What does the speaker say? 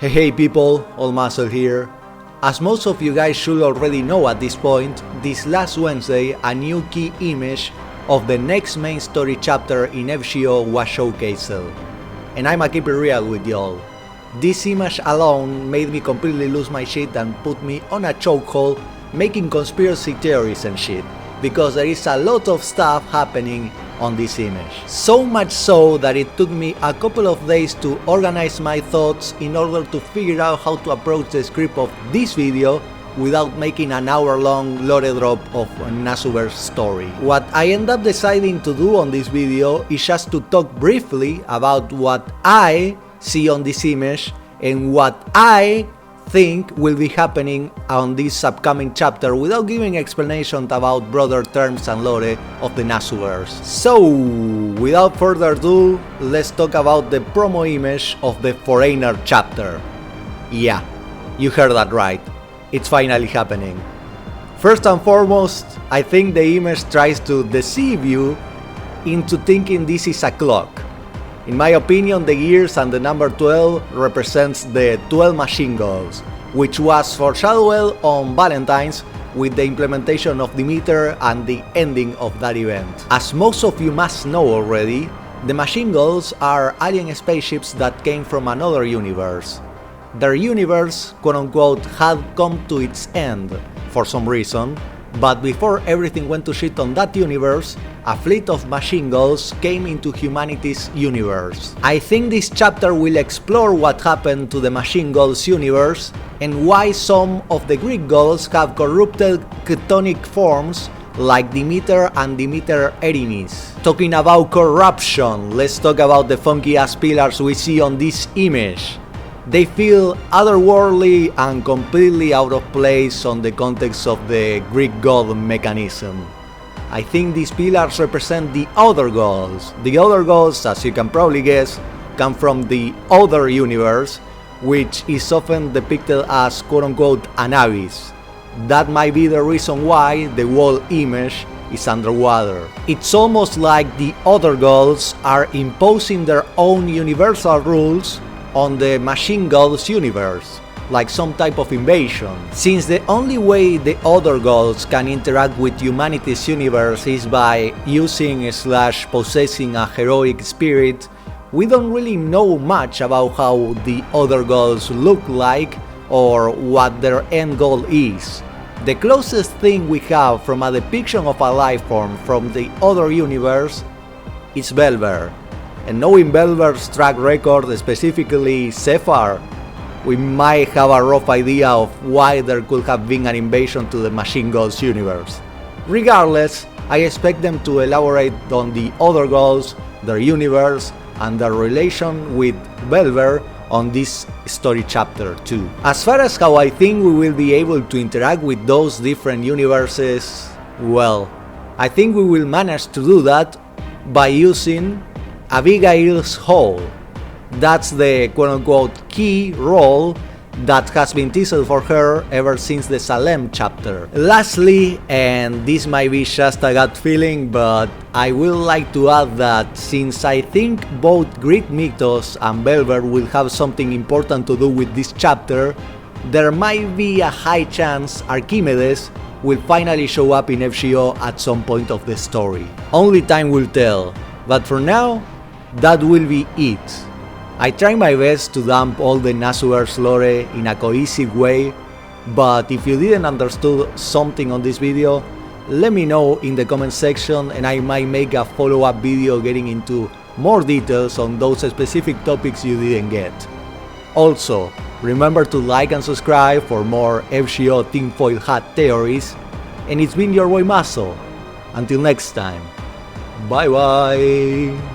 Hey people, All Muscle here. As most of you guys should already know at this point, this last Wednesday a new key image of the next main story chapter in FGO was showcased. And I'ma keep it real with y'all. This image alone made me completely lose my shit and put me on a chokehold making conspiracy theories and shit, because there is a lot of stuff happening on this image. So much so that it took me a couple of days to organize my thoughts in order to figure out how to approach the script of this video without making an hour-long lore drop of Nasuver's story. What I end up deciding to do on this video is just to talk briefly about what I see on this image and what I think will be happening on this upcoming chapter without giving explanations about broader terms and lore of the Nasuverse. So, without further ado, let's talk about the promo image of the Foreigner chapter. Yeah, you heard that right. It's finally happening. First and foremost, I think the image tries to deceive you into thinking this is a clock. In my opinion, the gears and the number 12 represents the 12 machine guns, which was foreshadowed on Valentine's with the implementation of Demeter and the ending of that event. As most of you must know already, the machine guns are alien spaceships that came from another universe. Their universe, quote unquote, had come to its end for some reason, but before everything went to shit on that universe, a fleet of machine gulls came into humanity's universe. I think this chapter will explore what happened to the machine gulls universe and why some of the Greek gulls have corrupted chthonic forms like Demeter and Demeter Erinis. Talking about corruption, let's talk about the funky ass pillars we see on this image. They feel otherworldly and completely out of place on the context of the Greek god mechanism. I think these pillars represent the other gods. The other gods, as you can probably guess, come from the other universe, which is often depicted as quote-unquote an abyss. That might be the reason why the whole image is underwater. It's almost like the other gods are imposing their own universal rules on the machine gods universe, like some type of invasion. Since the only way the other gods can interact with humanity's universe is by using/possessing a heroic spirit, we don't really know much about how the other gods look like or what their end goal is. The closest thing we have from a depiction of a life form from the other universe is Velber. And knowing Velber's track record, specifically Sephar, we might have a rough idea of why there could have been an invasion to the machine gods universe. Regardless, I expect them to elaborate on the other gods, their universe, and their relation with Velber on this story chapter too. As far as how I think we will be able to interact with those different universes, well, I think we will manage to do that by using Abigail's Hall. That's the quote-unquote key role that has been teased for her ever since the Salem chapter. Lastly, and this might be just a gut feeling, but I will like to add that since I think both Greek Mythos and Velber will have something important to do with this chapter, there might be a high chance Archimedes will finally show up in FGO at some point of the story. Only time will tell, but for now, that will be it. I try my best to dump all the Nasuverse lore in a cohesive way, but if you didn't understand something on this video, let me know in the comment section and I might make a follow-up video getting into more details on those specific topics you didn't get. Also, remember to like and subscribe for more FGO tinfoil hat theories, and it's been your boy Muscle. Until next time, bye bye!